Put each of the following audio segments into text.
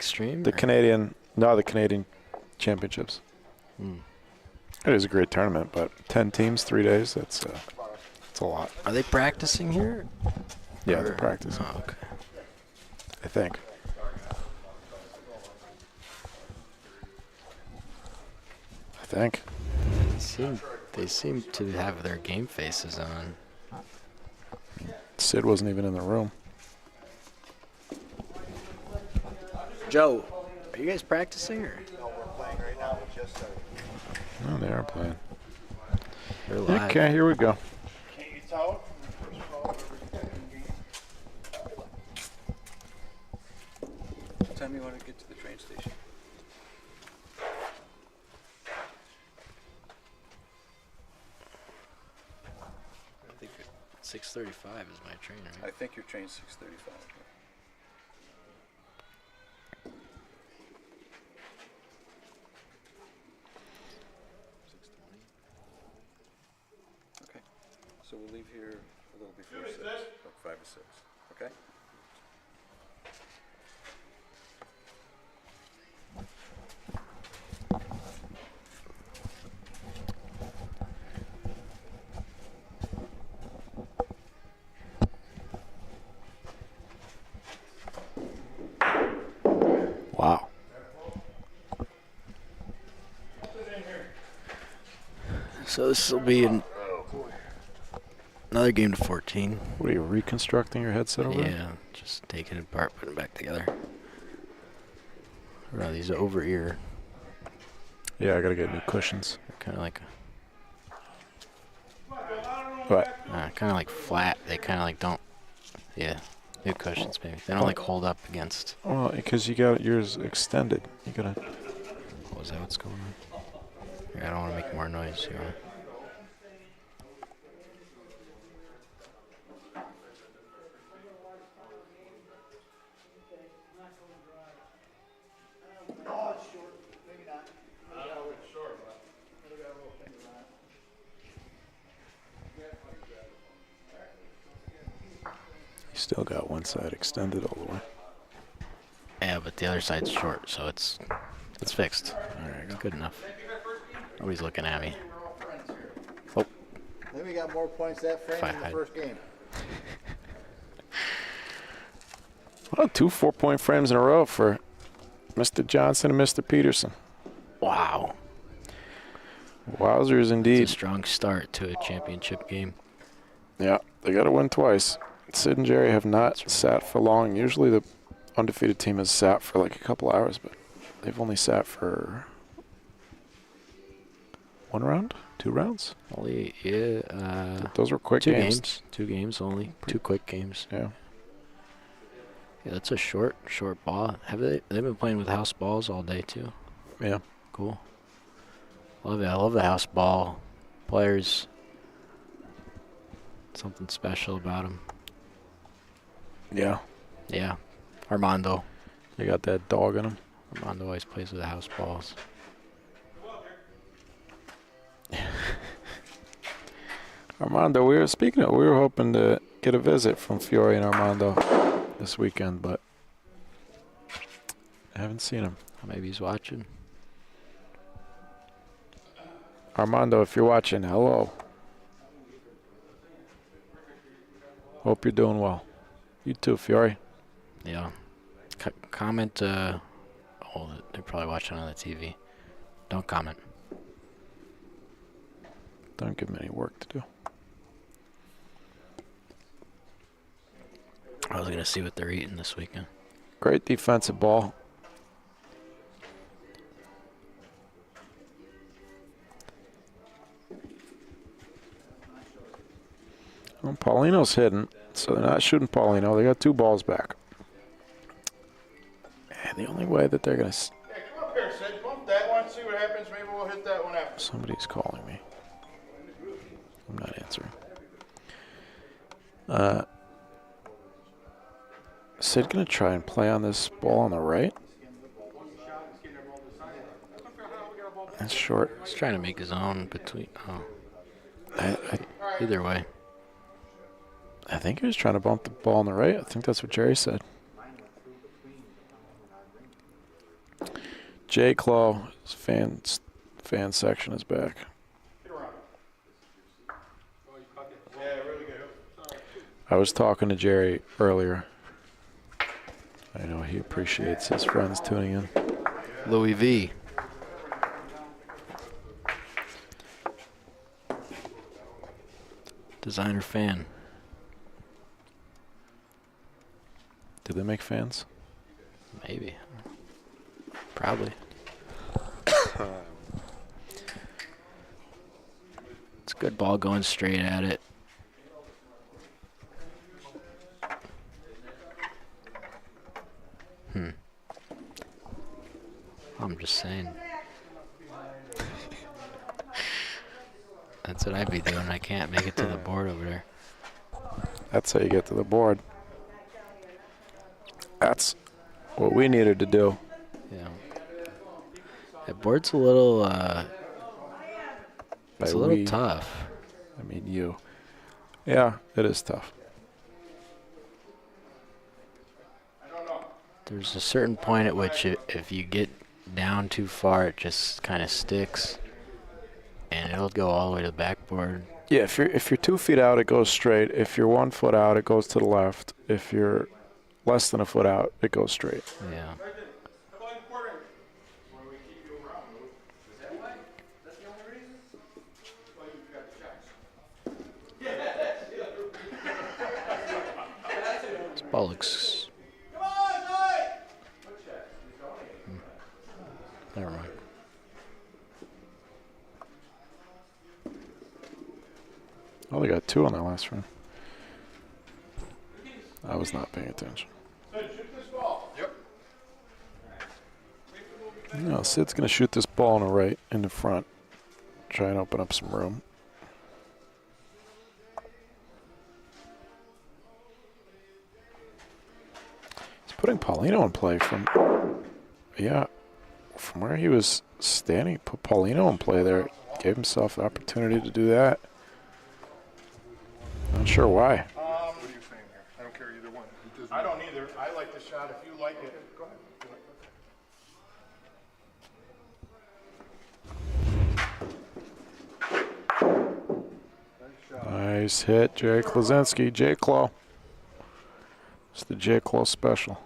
Extreme? The Canadian, no, the Canadian Championships. It is a great tournament, but 10 teams, 3 days, that's a lot. Are they practicing here? Yeah, they're practicing. Oh, okay. I think. They seem to have their game faces on. Sid wasn't even in the room. Joe, are you guys practicing or? No, we're playing right now. We just started. No, they are playing. They're live. Okay, here we go. Can't you tell? What time you want to get to the train station? I think 6:35 is my train, right? I think your train's 6:35. Okay, so we'll leave here a little before 6, like 5 or 6. Okay. Wow. So this will be another game to 14. What are you, reconstructing your headset over there? Yeah, just taking it apart, putting it back together. Right, these over ear. Yeah, I gotta get new cushions. They're kind of like But kind of like flat. They kind of like don't. Yeah, new cushions maybe. They don't like hold up against. well, because you got yours extended. You gotta. Oh, is that what's going on? Here, I don't want to make more noise here. No, it's short. Maybe not. Maybe got a little short, but maybe got a little finger on it. You still got one side extended all the way. Yeah, but the other side's short, so it's fixed. There you It's go. good enough. Nobody's looking at me. We're all friends here. Oh, Then we got more points that frame If I in the had- first game. Well, 2 4-point frames in a row for Mr. Johnson and Mr. Peterson. wow. Wowzers It's a indeed. strong start to a championship game. Yeah, they got to win twice. Sid and Jerry have not sat for long. Usually the undefeated team has sat for like a couple hours, but they've only sat for 1 round, 2 rounds. Only, yeah, Those were quick 2 games. games. 2 games only. 2 quick games. Yeah. Yeah, that's a short ball. They've been playing with house balls all day too. Yeah. Cool. Love it. I love the house ball players. Something special about them. Yeah. Yeah. Armando. They got that dog in them. Armando always plays with the house balls. Armando, we were hoping to get a visit from Fiore and Armando this weekend, but I haven't seen him. Maybe he's watching. Armando, if you're watching, hello. Hope you're doing well. You too, Fiore. Yeah. Comment. Oh, they're probably watching on the TV. Don't comment. Don't give them any work to do. I was going to see what they're eating this weekend. Great defensive ball. Well, Paulino's hidden, so they're not shooting Paulino. They got 2 balls back. And the only way that they're going to... Hey, come up here, Sid. Bump that one, see what happens. Maybe we'll hit that one after. Somebody's calling me. I'm not answering. Sid going to try and play on this ball on the right. That's short. He's trying to make his own between. Oh, I either way. think he was trying to bump the ball on the right. I think that's what Jerry said. J. Claw, fan section is back. I was talking to Jerry earlier. I know he appreciates his friends tuning in. Louis V. Designer fan. Do they make fans? Maybe. Probably. It's a good ball going straight at it. I'm just saying. That's what I'd be doing. I can't make it to the board over there. That's how you get to the board. That's what we needed to do. Yeah. That board's a little, it's a little tough. I mean, you. Yeah, it is tough. There's a certain point at which if you get down too far, it just kind of sticks, and it'll go all the way to the backboard. Yeah, if you're 2 feet out, it goes straight. If you're 1 foot out, it goes to the left. If you're less than a foot out, it goes straight. Yeah. This ball looks. Never mind. Oh, they got 2 on that last run. I was not paying attention. No, Sid's going to shoot this ball on the right in the front. Try and open up some room. He's putting Paulino in play from... Yeah, from where he was standing, put Paulino in play there. Gave himself the opportunity to do that. Not sure why. What are you saying here? I don't care either one. I don't either. I like the shot. If you like it, go ahead. Nice hit, Jerry Closinski. J. Claw. It's the J. Claw special.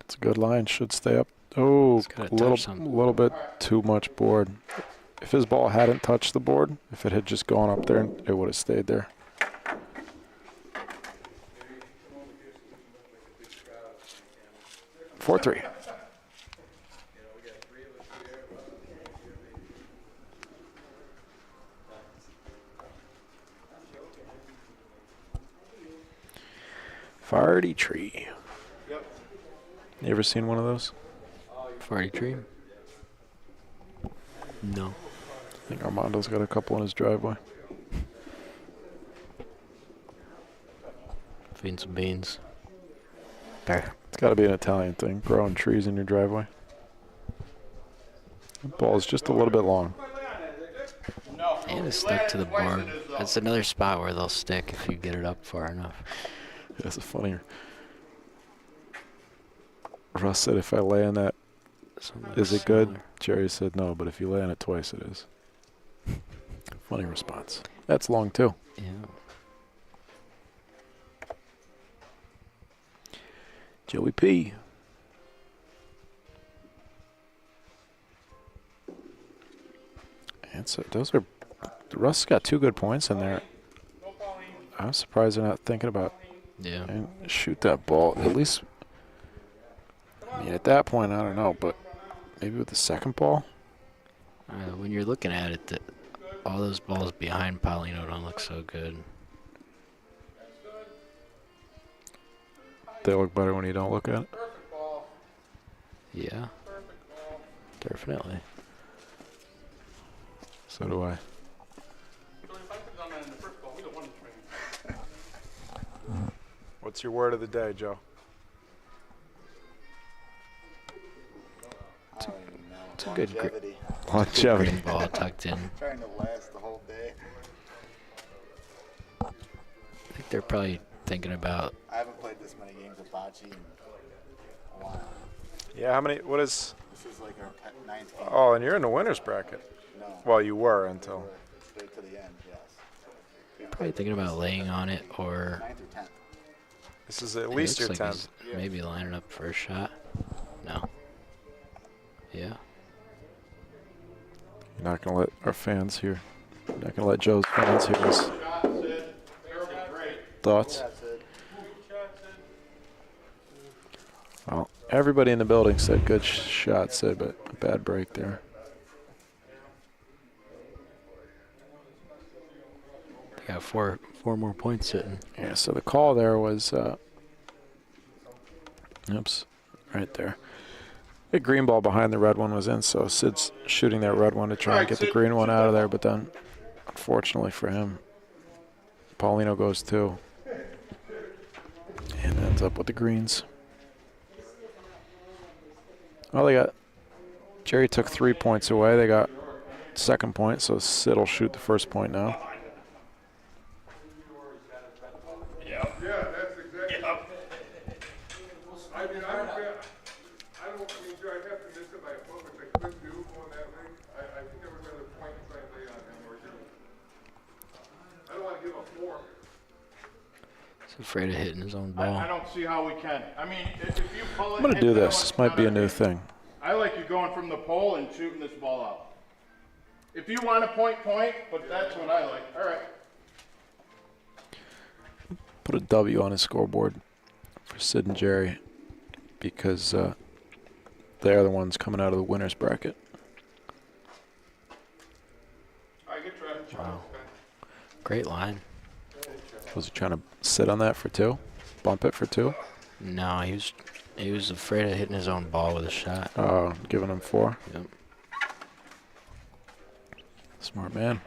It's a good line. Should stay up. Oh, a little bit too much board. If his ball hadn't touched the board, if it had just gone up there, it would have stayed there. Four, 3. Farty tree. You ever seen one of those? Farty tree? No. I think Armando's got a couple in his driveway. Feeding some beans. There. It's got to be an Italian thing, growing trees in your driveway. The ball's just a little bit long. And it's stuck to the board. That's another spot where they'll stick if you get it up far enough. That's a funnier. Russ said if I lay on that, is it good? Jerry said no, but if you lay on it twice, it is. Funny response. That's long too. Yeah. Joey P. And so those are, Russ got 2 good points in there. I'm surprised they're not thinking about and shoot that ball. At least, I mean, at that point, I don't know, but maybe with the second ball. When you're looking at it, all those balls behind Paulino don't look so good. They look better when you don't look at it. Yeah. Definitely. So do I. What's your word of the day, Joe? It's a good Longevity. ball tucked in. Trying to last the whole day. think they're probably thinking about. I haven't played this many games of bocce in a while. Yeah, how many? What is? This is like our 9th game. Oh, and you're in the winners bracket. No. Well, you were until. Straight to the end, yes. Probably thinking about laying on it, or 9th or 10th. This is at it least your looks like 10th. he's maybe lining up for a shot. No. Yeah. You're not gonna let our fans hear. You're not gonna let Joe's fans hear his thoughts. Well, everybody in the building said good shot, Sid, but a bad break there. They got four more points sitting. Yeah, so the call there was, oops, right there. The green ball behind the red one was in, so Sid's shooting that red one to try and get the green one out of there, but then, unfortunately for him, Paulino goes 2 and ends up with the greens. Well, they got, Jerry took 3 points away. They got second point, so Sid will shoot the first point now. Yeah, that's exactly. I mean, I don't mean, do I have to miss it by a point, which I couldn't do going that way? I think I would rather point and try and lay on him or give. I don't want to give a 4. He's afraid of hitting his own I ball. don't see how we can. I mean, if you pull it. I'm going to do this. This might be a new thing. I like you going from the pole and shooting this ball out. If you want to point, but that's what I like. All right. Put a W on his scoreboard for Sid and Jerry because they're the ones coming out of the winner's bracket. I get try. Wow. Great line. Was he trying to sit on that for 2? Bump it for 2? No, he was afraid of hitting his own ball with a shot. Oh, giving him 4? Yep. Smart man.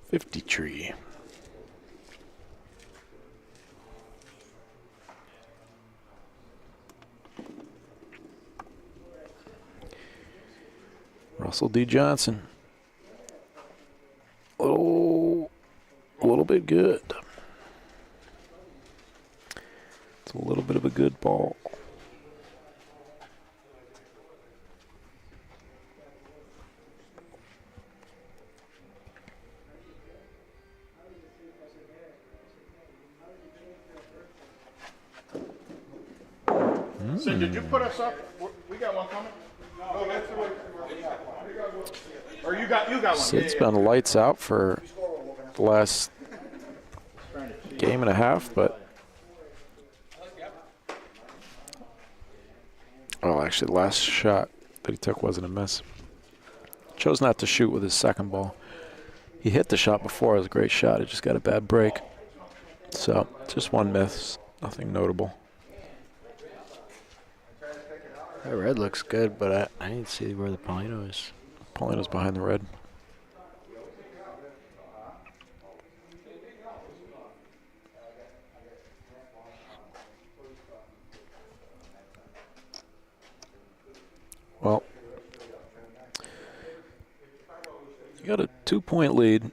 50 tree. Russell D. Johnson. Oh, a little bit good. It's a little bit of a good ball. So did you put us up? We got one coming? No, that's the way. Or you got one? Sid's been lights out for the last game and a half, but oh, actually, the last shot that he took wasn't a miss. Chose not to shoot with his second ball. He hit the shot before. It was a great shot. It just got a bad break. So, just one miss. Nothing notable. That red looks good, but I didn't see where the Paulino is. Paulino's behind the red. Well, you got a 2-point lead.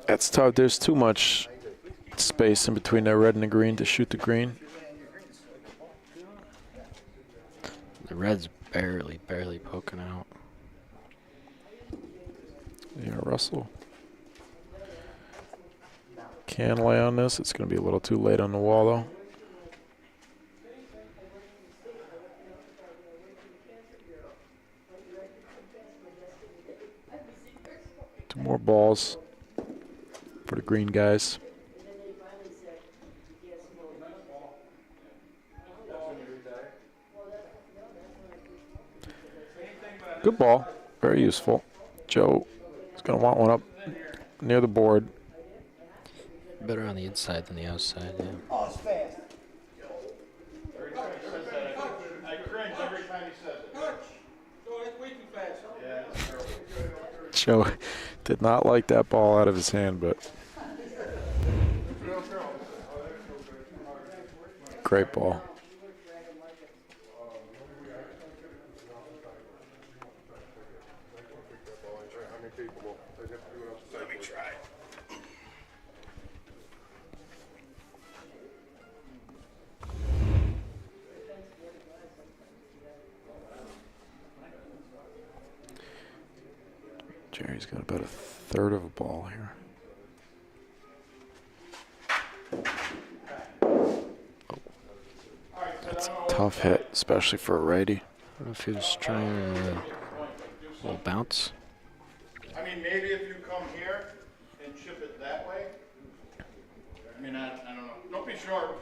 That's tough. There's too much space in between the red and the green to shoot the green. The red's barely poking out. Yeah, Russell can lay on this. It's going to be a little too late on the wall, though. Two more balls for the green guys. Good ball. Very useful. Joe is going to want one up near the board. Better on the inside than the outside, yeah. Oh, it's fast. I cringe every time he says it. Oh, that's way too fast. Yeah. Joe did not like that ball out of his hand, but great ball. Jerry's got about a third of a ball here. That's a tough hit, especially for a righty. I don't know if he was trying a little bounce. I mean, maybe if you come here and chip it that way. I mean, I don't know. Don't be short.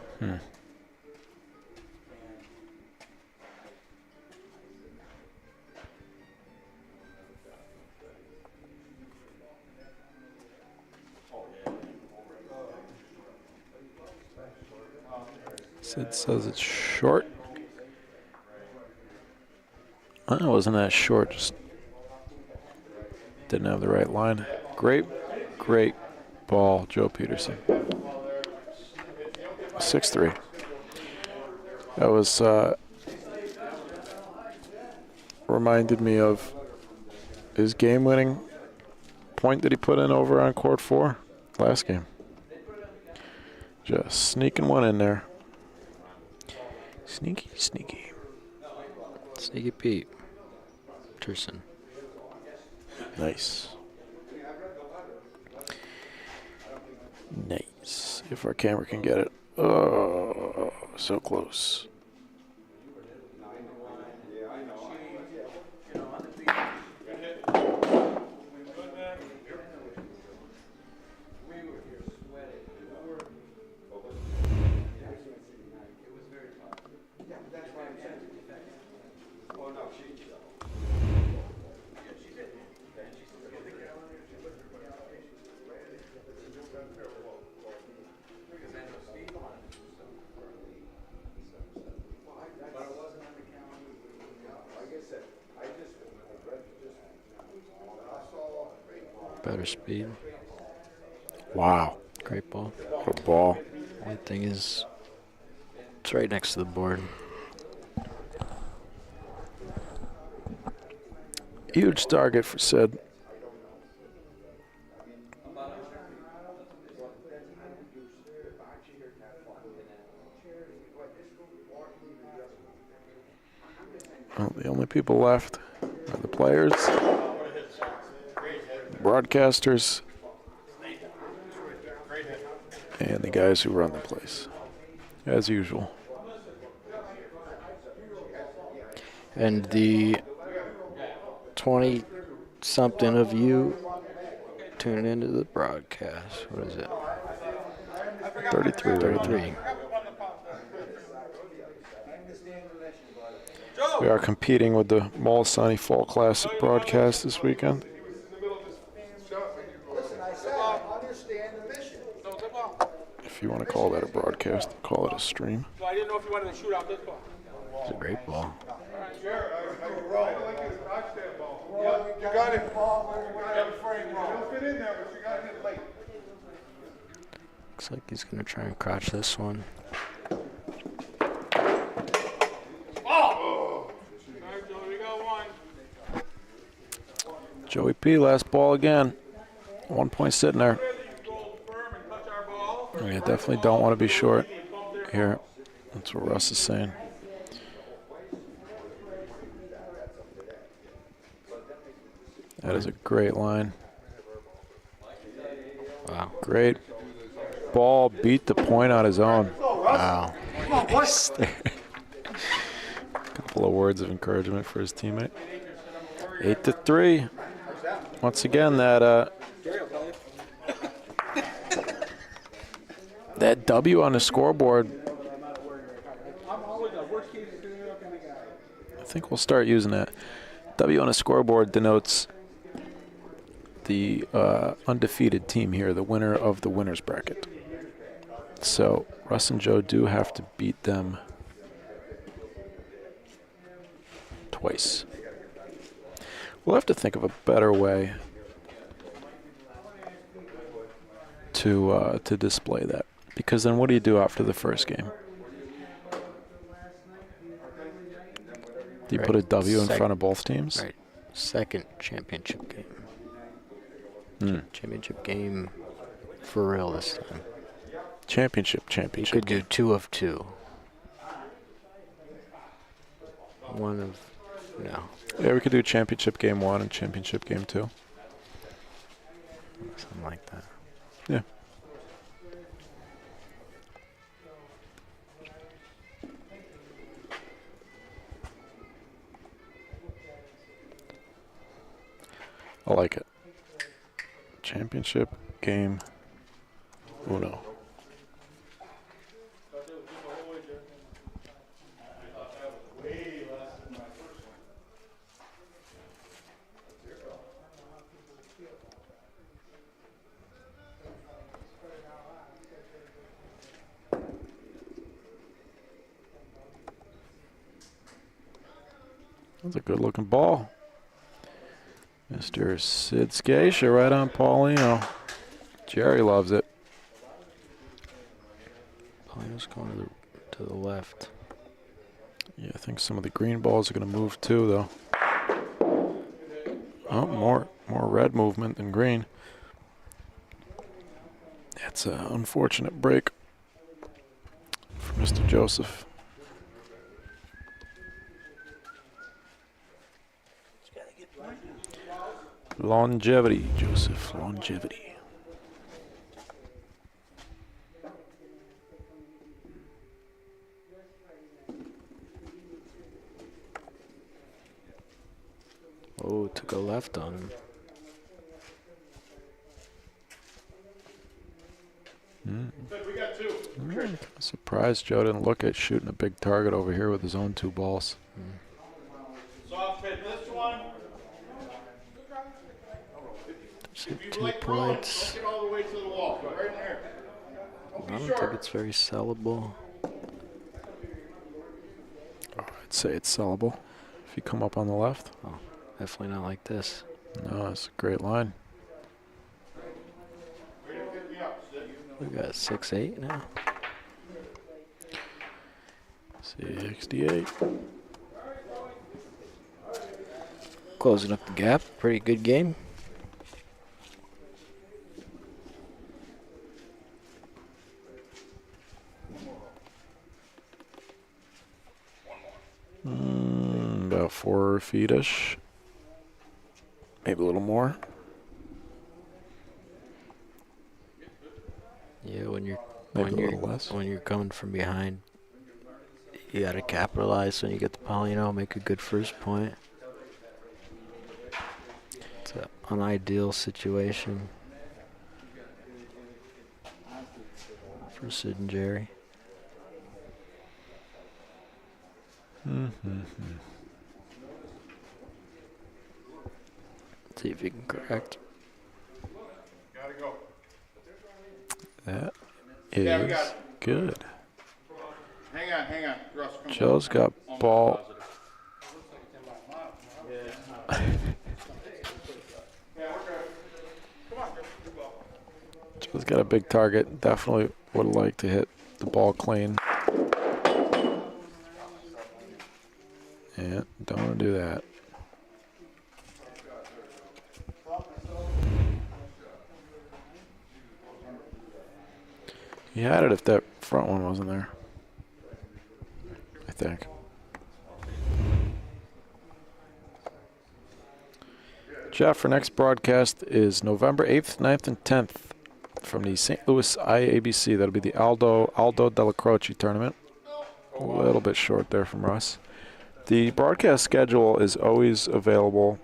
Sid says it's short. It wasn't that short, just didn't have the right line. Great ball, Joe Peterson. 6-3. That was reminded me of his game-winning point that he put in over on court 4 last game. Just sneaking one in there. Sneaky. Sneaky Pete. Peterson. Nice. Nice. If our camera can get it. Oh, so close. Better speed. Wow. Great ball. What a ball. Only thing is, it's right next to the board. Huge target for Sid. Well, the only people left are the players, broadcasters, and the guys who run the place, as usual. And the 20-something of you tune into the broadcast. What is it? 33 right now. 33. We are competing with the Molisani Fall Classic broadcast this weekend. Listen, I said I understand the mission. If you want to call that a broadcast, call it a stream. So I didn't know if you wanted to shoot out this ball. It's a great ball. Sure, I like his touch that ball. You got it. It'll fit in there, but you got to hit late. Looks like he's going to try and crotch this one. Joey P, last ball again. 1 point sitting there. We definitely don't want to be short here. That's what Russ is saying. That is a great line. Wow. Great ball. Beat the point on his own. Wow. Couple of words of encouragement for his teammate. 8-3. Once again, that W on the scoreboard, I think we'll start using that. W on the scoreboard denotes the undefeated team here, the winner of the winner's bracket. So Russ and Joe do have to beat them twice. We'll have to think of a better way to display that. Because then what do you do after the first game? Do you put a W in front of both teams? Right. Second championship game. Championship game for real this time. Championship. You could do 2 of 2. 1 of no. Yeah, we could do championship game 1 and championship game 2. Something like that. Yeah. I like it. Championship game uno. That's a good looking ball. Mr. Sid Scaccia right on Paulino. Jerry loves it. Paulino's going to the left. Yeah, I think some of the green balls are going to move too, though. Oh, more red movement than green. That's an unfortunate break for Mr. Joseph. Longevity, Joseph, longevity. Oh, took a left on him. We got two. Surprised Joe didn't look at shooting a big target over here with his own two balls. Soft hit this one. So If you 2 like throwing, points. don't get all the way to the wall. Go right in there. Don't I be don't short. think it's very sellable. I'd say it's sellable if you come up on the left. Oh, definitely not like this. No, it's a great line. We got 6-8 now. 68. Closing up the gap. Pretty good game. About 4 feet-ish. Maybe a little more. Yeah, when you're Maybe a little less. when you're coming from behind, you gotta capitalize when you get the Paulino, make a good first point. It's an unideal situation for Sid and Jerry. See if you can correct. Gotta go. That Yeah, we is got it. good. Hang on. Russ, come Joe's got ball. Joe's got a big target. Definitely would like to hit the ball clean. Yeah, don't want to do that. He had it if that front one wasn't there, I think. Jeff, our next broadcast is November 8th, 9th, and 10th from the St. Louis IABC. That'll be the Aldo Della Croce tournament. A little bit short there from Russ. The broadcast schedule is always available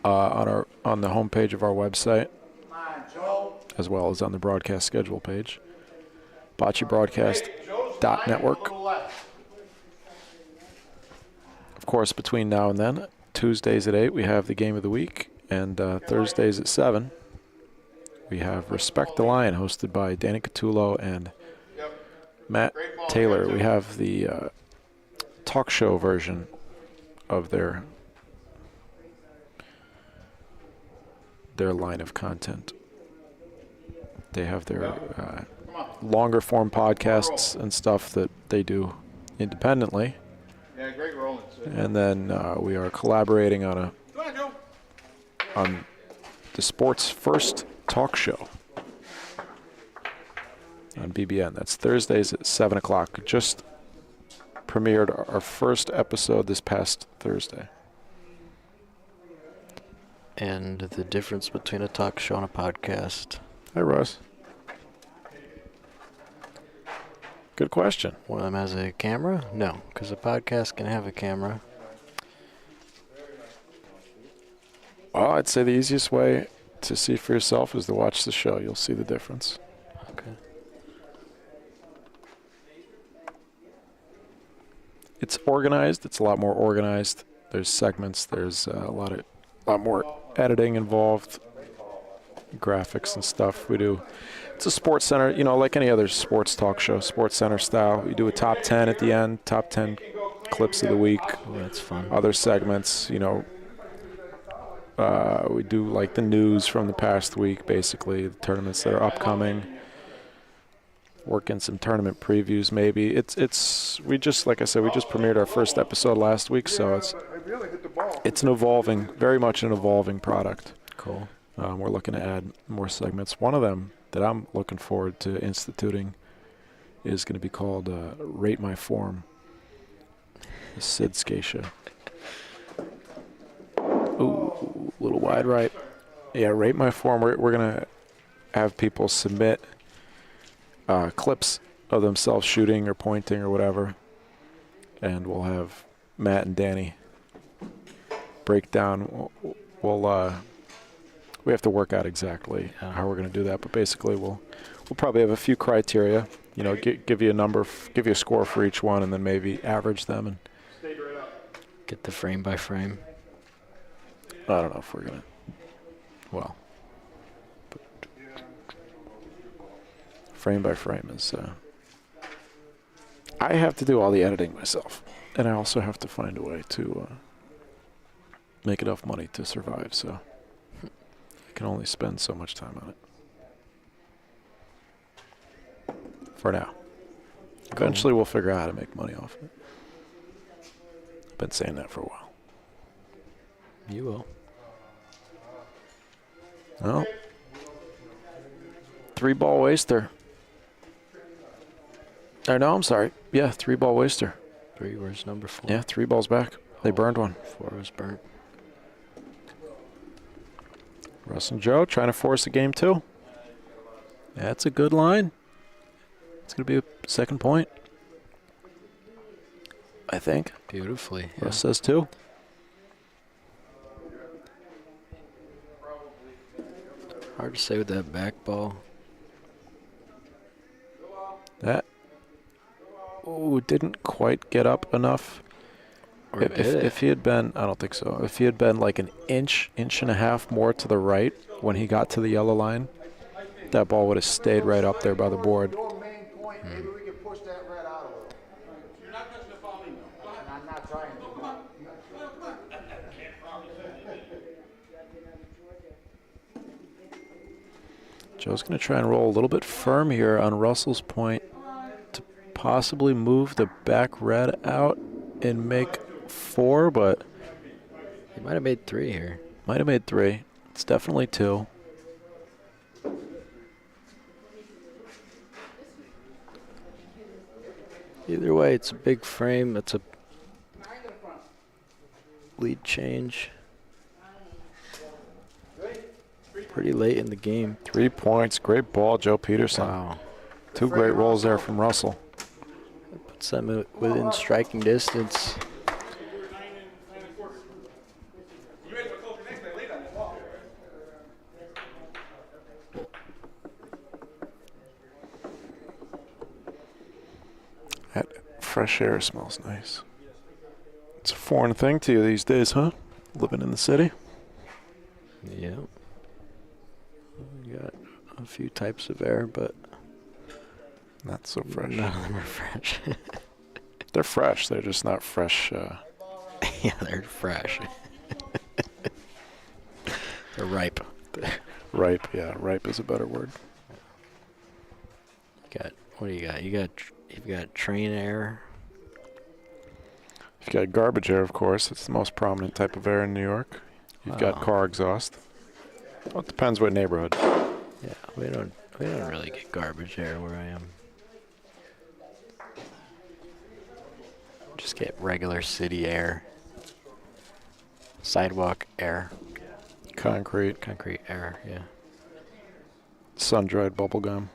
on the homepage of our website, as well as on the broadcast schedule page. BocceBroadcast.network. Of course, between now and then, Tuesdays at 8, we have the game of the week, and Thursdays at 7, we have Respect the Lion, hosted by Danny Catullo and Matt Taylor. We have the talk show version of their line of content. They have their longer form podcasts and stuff that they do independently. Yeah, great rolling. And then we are collaborating on the sport's first talk show on BBN. That's Thursdays at 7 o'clock. Just premiered our first episode this past Thursday. And the difference between a talk show and a podcast. Hi, Russ. Good question. One of them has a camera? No, because a podcast can have a camera. Well, I'd say the easiest way to see for yourself is to watch the show. You'll see the difference. Okay. It's organized. It's a lot more organized. There's segments. There's a lot more editing involved, graphics and stuff. We do. It's a Sports Center, you know, like any other sports talk show, Sports Center style. We do a top 10 at the end, top 10 clips of the week. Oh, that's fun. Other segments, you know. We do like the news from the past week, basically, the tournaments that are upcoming. Work in some tournament previews, maybe. We just, like I said, we just premiered our first episode last week, so it's an evolving, very much an evolving product. Cool. We're looking to add more segments. One of them that I'm looking forward to instituting is going to be called Rate My Form. Sid Scaccia. Ooh, a little wide right. Yeah, Rate My Form. We're going to have people submit clips of themselves shooting or pointing or whatever, and we'll have Matt and Danny break down. We have to work out exactly how we're going to do that, but basically we'll probably have a few criteria. You know, give you a number, give you a score for each one, and then maybe average them and get the frame by frame. I don't know if we're going to. Well, frame by frame is. I have to do all the editing myself, and I also have to find a way to make enough money to survive. So I can only spend so much time on it for now. Eventually, we'll figure out how to make money off it. I've been saying that for a while. You will. Well, 3-ball waster. Or no, I'm sorry. Yeah, 3-ball waster. 3 was number 4. Yeah, 3 balls back. They burned one. 4 was burnt. Russ and Joe trying to force a game 2. That's a good line. It's going to be a second point, I think. Beautifully. Yeah. Russ says 2. Hard to say with that back ball. That didn't quite get up enough. Or If he had been, I don't think so. If he had been like an inch and a half more to the right when he got to the yellow line, that ball would have stayed right up there by the board. Your main point, maybe we can push that red out a little. You're not touching the foul line, though. And I'm not trying to. Joe's going to try and roll a little bit firm here on Russell's point to possibly move the back red out and make 4, but He might have made 3 here. might have made 3. It's definitely 2. Either way, it's a big frame. It's a lead change. Pretty late in the game. 3 points. Great ball, Joe Peterson. Wow. 2 great rolls there from Russell. Puts them within striking distance. You ready for closer next time? Late on that ball. That fresh air smells nice. It's a foreign thing to you these days, huh? Living in the city? Yeah. We got a few types of air, but Not so fresh. none of them are fresh. They're fresh. They're just not fresh. Yeah, they're fresh. They're ripe. Ripe. Yeah, ripe is a better word. What do you got? You've got train air. You've got garbage air, of course. It's the most prominent type of air in New York. You've got car exhaust. Well, it depends what neighborhood. Yeah, we don't really get garbage air where I am. Just get regular city air. Sidewalk air. concrete. Concrete error, yeah. Sun-dried bubble gum.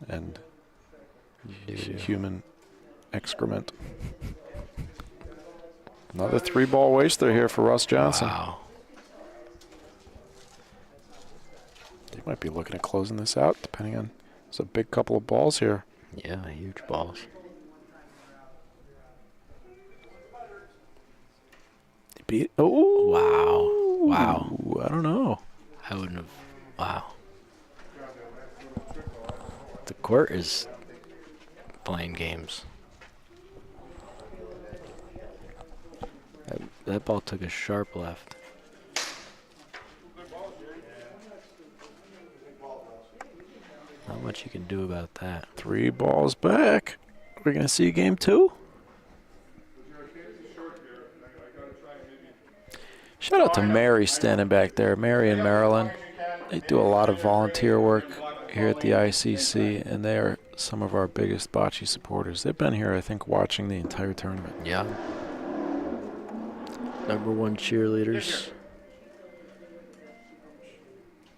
And Doo-doo. human excrement. Another 3-ball waster here for Russ Johnson. Wow. They might be looking at closing this out, depending on. It's a big couple of balls here. Yeah, huge balls. He beat. Oh, Wow. Wow. I don't know. I wouldn't have. Wow. The court is playing games. That ball took a sharp left. Not much you can do about that. 3 balls back. We're going to see game 2. Shout out to Mary standing back there. Mary in Maryland. They do a lot of volunteer work here at the ICC, and they are some of our biggest bocce supporters. They've been here, I think, watching the entire tournament. Yeah. #1 cheerleaders.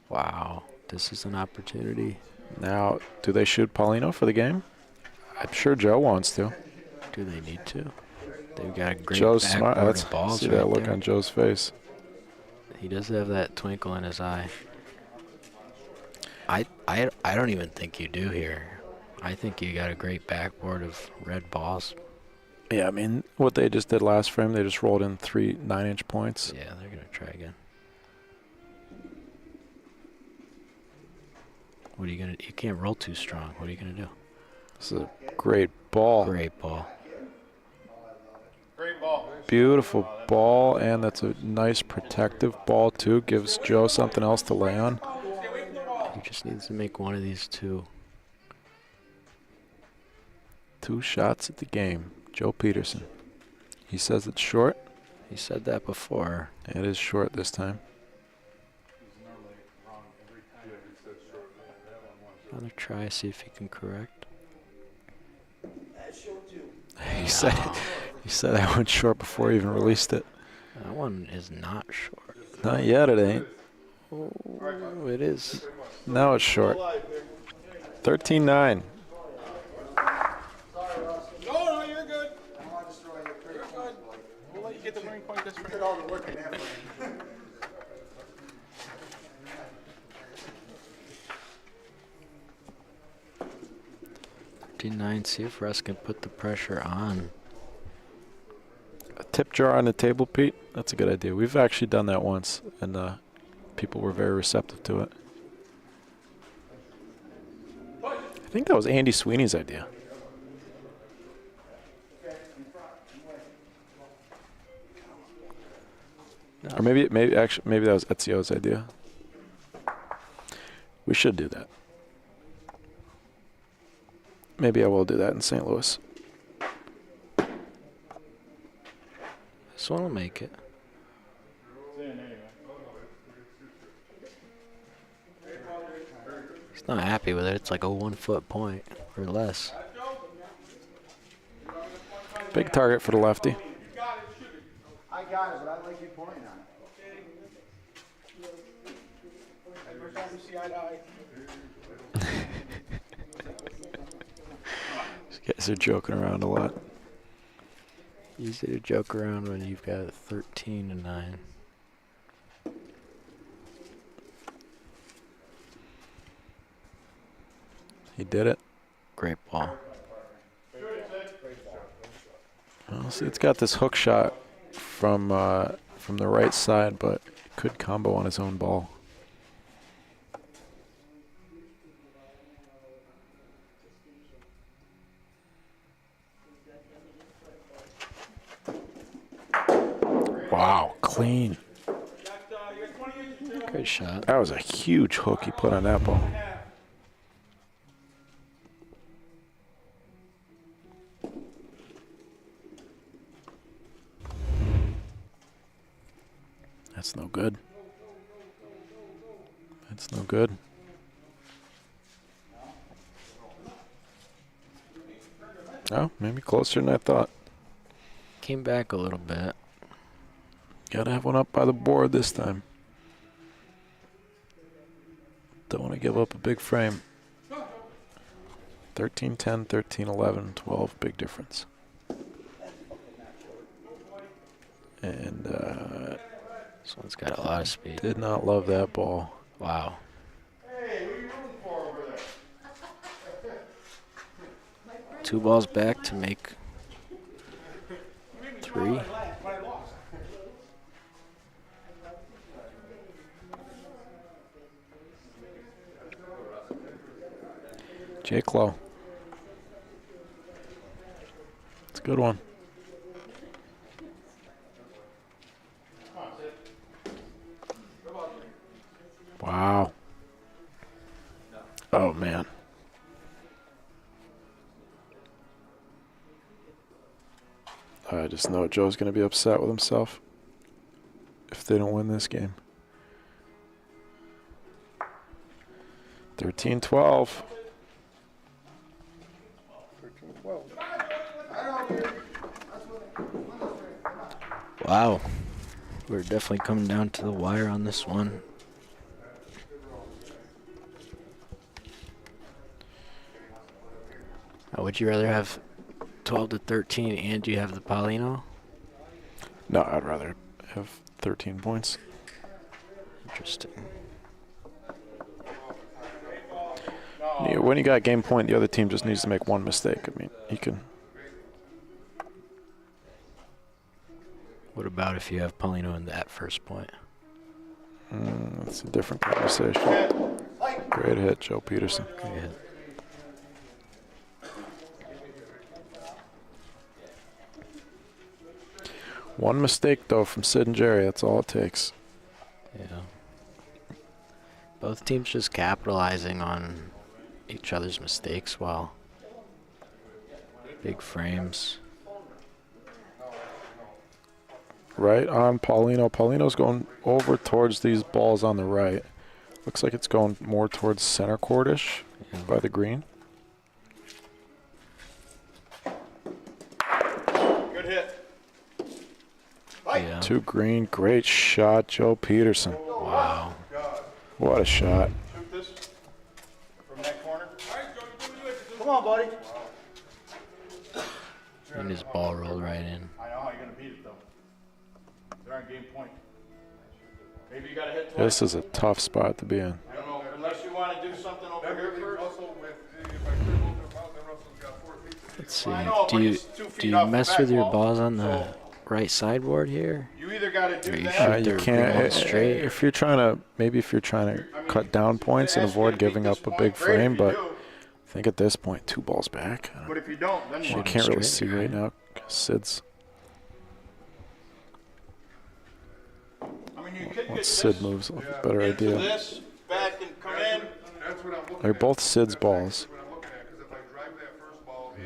Wow. This is an opportunity. Now, do they shoot Paulino for the game? I'm sure Joe wants to. Do they need to? They've got a great Joe's smart. backboard Let's of balls see right that look there. on Joe's face. He does have that twinkle in his eye. I don't even think you do here. I think you got a great backboard of red balls. Yeah, I mean, what they just did last frame, they just rolled in 3 9-inch points. Yeah, they're gonna try again. What are you gonna? You can't roll too strong. What are you gonna do? This is a great ball. Great ball. Great ball. Beautiful ball, and that's a nice protective ball, too. Gives Joe something else to lay on. He just needs to make one of these two. 2 shots at the game. Joe Peterson. He says it's short. He said that before. It is short this time. Another try, see if he can correct. He said I went short before he even released it. That one is not short. Not yet, it ain't. Oh, it is. Now it's short. 13-9. No, you're good. I don't want to destroy your career. You're good. We'll let you get the winning point this Did round. all the work in that one. 13-9. See if Russ can put the pressure on. A tip jar on the table, Pete. That's a good idea. We've actually done that once, and people were very receptive to it. I think that was Andy Sweeney's idea. Or maybe that was Ezio's idea. We should do that. Maybe I will do that in St. Louis. This one will make it. He's not happy with it. It's like a 1 foot point or less. Big target for the lefty. I got it, but I like you pointing on it. First time we see eye to eye. These guys are joking around a lot. Easy to joke around when you've got 13-9. He did it. Great ball. Well, see, it's got this hook shot from the right side, but it could combo on his own ball. Wow, clean. Great shot. That was a huge hook he put on that ball. That's no good. That's no good. Oh, maybe closer than I thought. Came back a little bit. Gotta have one up by the board this time. Don't want to give up a big frame. 13-10, 13-11, 12, big difference. And This one's got a lot of speed. did not love that ball. Wow. Hey, who are you rooting for over there? 2 balls back to make 3. Jake Lowe. It's a good one. Wow. Oh, man. I just know Joe's going to be upset with himself if they don't win this game. 13-12. 13-12. Wow. We're definitely coming down to the wire on this one. Would you rather have 12-13 and you have the Paulino? No, I'd rather have 13 points. Interesting. When you got game point, the other team just needs to make one mistake. I mean, you can. What about if you have Paulino in that first point? That's a different conversation. Great hit, Joe Peterson. Great hit. One mistake, though, from Sid and Jerry. That's all it takes. Yeah. Both teams just capitalizing on each other's mistakes while big frames. Right on Paulino. Paulino's going over towards these balls on the right. Looks like it's going more towards center court-ish by the green. Good hit. Yeah. To green. Great shot, Joe Peterson. Wow. What a shot. Shoot this from that corner. Come on, buddy. And his ball rolled right in. I know how you're going to beat it, though. They're on game point. Maybe you got to hit twice. This is a tough spot to be in. I don't know, unless you want to do something over That here really first. Russell with, if I could hold them out, then Russell's got 4 feet. Let's see. I know, Do but you he's 2 do feet you off the mess back with your wall. balls on the So right sideboard here? you either got to Or do you that. shoot You their can't. green straight? If you're trying to, maybe if you're trying to cut down points and avoid giving up a big frame, but I think at this point, 2 balls back. But if you don't, then You what? can't really straight, see right now. Sid's. I mean, you could get Once this Sid moves, I'll have a better into idea. this, back and come in. That's what I'm looking They're at. both Sid's balls. That's what I'm looking at, because if I drive that first ball in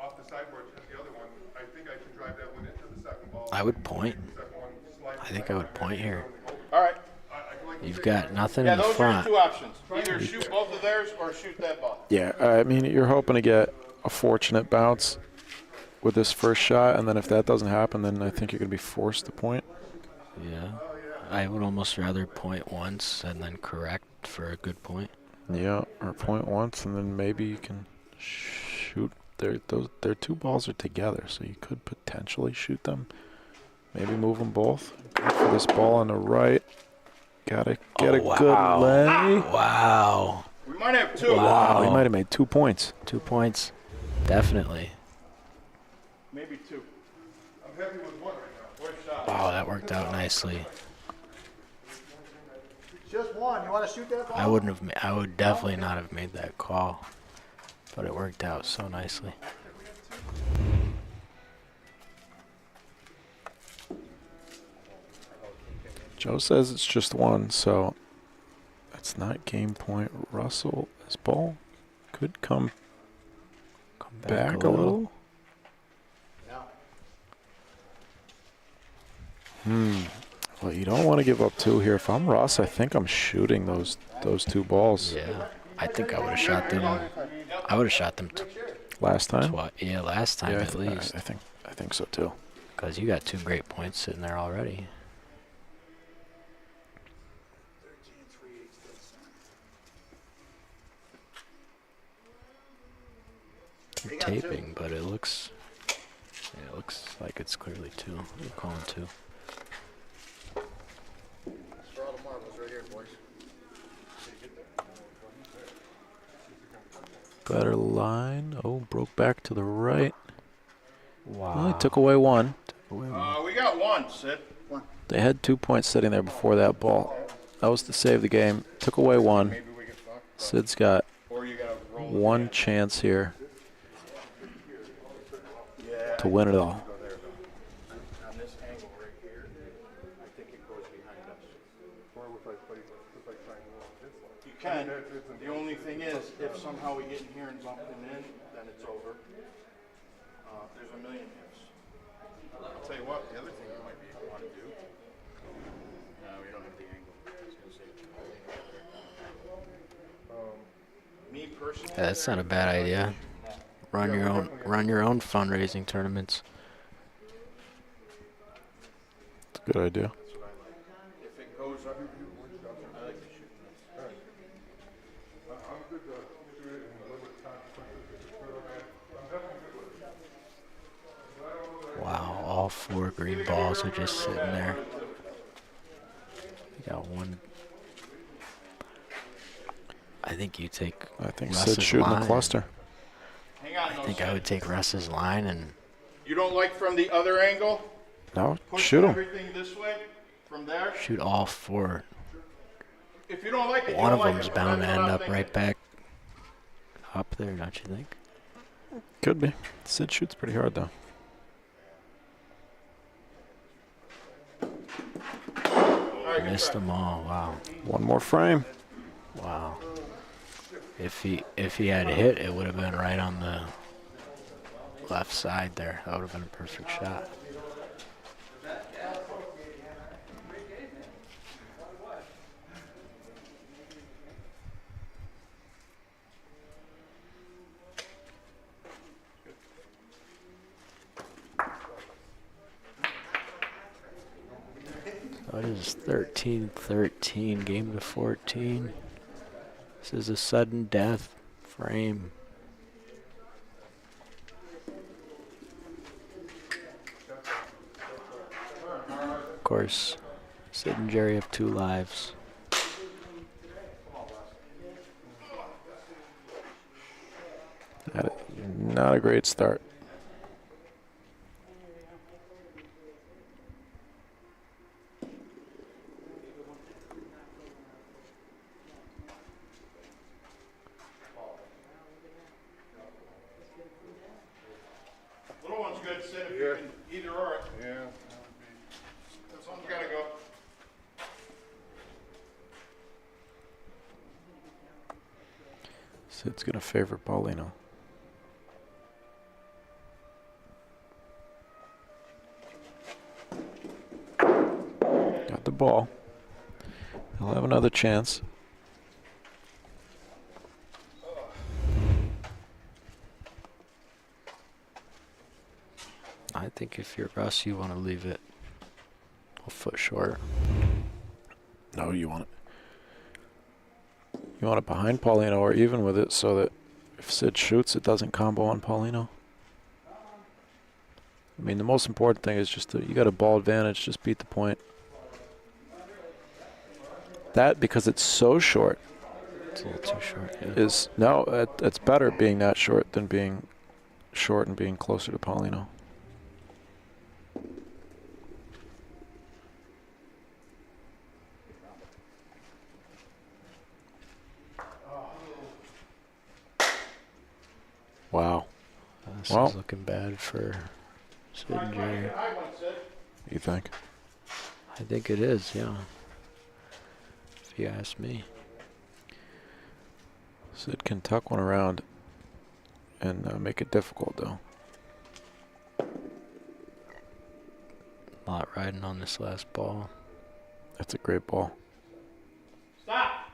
off the sideboard, hit the other one, I think I can drive that one into the second ball. I would point. Second one slides I think I would point here. All right. I can like You've got nothing Yeah, in the those are your front. 2 options. Either shoot both of theirs or shoot that ball. Yeah, I mean, you're hoping to get a fortunate bounce with this first shot, and then if that doesn't happen, then I think you're going to be forced to point. Yeah. I would almost rather point once and then correct for a good point. Yeah, or point once, and then maybe you can shoot. Their 2 balls are together, so you could potentially shoot them. Maybe move them both. Go for this ball on the right. Gotta get a good lay. Wow. We might have 2. Wow, he might have made 2 points. 2 points. Definitely. Maybe 2. I'm happy with one right now. What shot? Wow, that worked out nicely. Just one. You want to shoot that ball? I wouldn't have. I would definitely not have made that call, but it worked out so nicely. Joe says it's just one, so that's not game point. Russell, his ball could come back a little. Well, you don't want to give up 2 here. If I'm Russ, I think I'm shooting those 2 balls. Yeah, I think I would have shot them. I would have shot them Last time? twice. Yeah, last time Yeah, at least. I think so too. Because you got 2 great points sitting there already. You're taping, but it looks like it's clearly 2. You're calling 2. Throw the marbles right here, boys. Better line. Oh, broke back to the right. Wow. Well, he took away 1. We got 1, Sid. They had 2 points sitting there before that ball. That was to save the game. Took away 1. Maybe we get fucked. Sid's got Or you gotta roll 1 chance here Yeah. to win it all. Go there, though. On this angle right here, I think it goes behind us. You can. The only thing is, if somehow we get in here and bump them in, then it's over. There's a million ifs. I'll tell you what, the other thing you might want to do. No, we don't have the angle. I was gonna say. Me personally. Yeah, that's not a bad idea. Run your own fundraising tournaments. It's a good idea. That's what I like. If it goes up, I like to shoot this. I'm good to do it and live with consequences. I'm definitely good with it. Wow, all 4 green balls are just sitting there. You got 1. I think you take I think Russ's Sid's shooting line. the cluster. Hang on, I no, think Sid. I would take Russ's line and You don't like from the other angle? No, Push shoot him. everything this way from there? shoot all 4. If you don't like it, you One don't of like them's it. bound to That's what end I'm up thinking. right back up there, don't you think? Could be. Sid shoots pretty hard, though. All right, good Missed try. them all. Wow. 1 more frame. Wow. If he had hit, it would have been right on the left side there. That would have been a perfect shot. What is 13-13, game to 14? This is a sudden death frame. Of course, Sid and Jerry have 2 lives. Not a great start. Little one's good, Sid, if you can either or it. Yeah. Someone's gotta go. Sid's going to favor Paulino. Got the ball. He'll have another chance. I think if you're Russ, you want to leave it a foot short. No, you want it. You want it behind Paulino or even with it so that if Sid shoots, it doesn't combo on Paulino. I mean, the most important thing is just that you got a ball advantage, just beat the point. That, because it's so short, It's a little too short. Yeah. is, no, it's better being that short than being short and being closer to Paulino. Wow. This Well. is looking bad for Sid and Jerry. High one, Sid. You think? I think it is, yeah. If you ask me. Sid can tuck one around and make it difficult, though. A lot riding on this last ball. That's a great ball. Stop.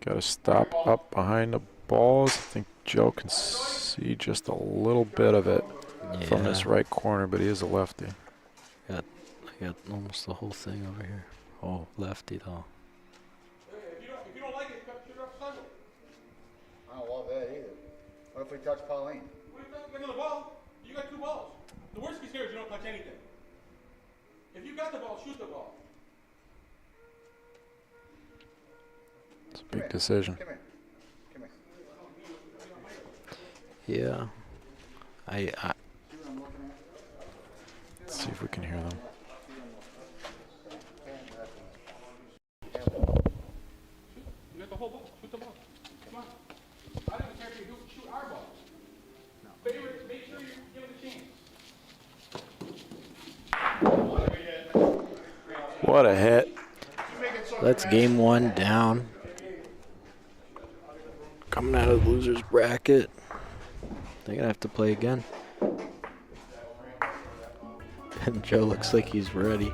Got to stop up behind the balls. I think Joe can see just a little bit of it from this right corner, but he is a lefty. I got almost the whole thing over here. Oh, lefty though. If you don't like it, cut it off Sunday. I don't love that either. What if we touch Pauline? What are you talking about the ball? You got 2 balls. The worst case here is you don't touch anything. If you got the ball, shoot the ball. It's a big decision. Come here. Come here. Yeah. I See what I'm looking at? Let's see if we can hear them. You got the whole ball. Shoot the ball. Come on. I don't even care if you shoot our balls. No. Favorite, make sure you give it a chance. What a hit. That's game 1 down. Coming out of the loser's bracket. They're gonna have to play again. And Joe looks like he's ready.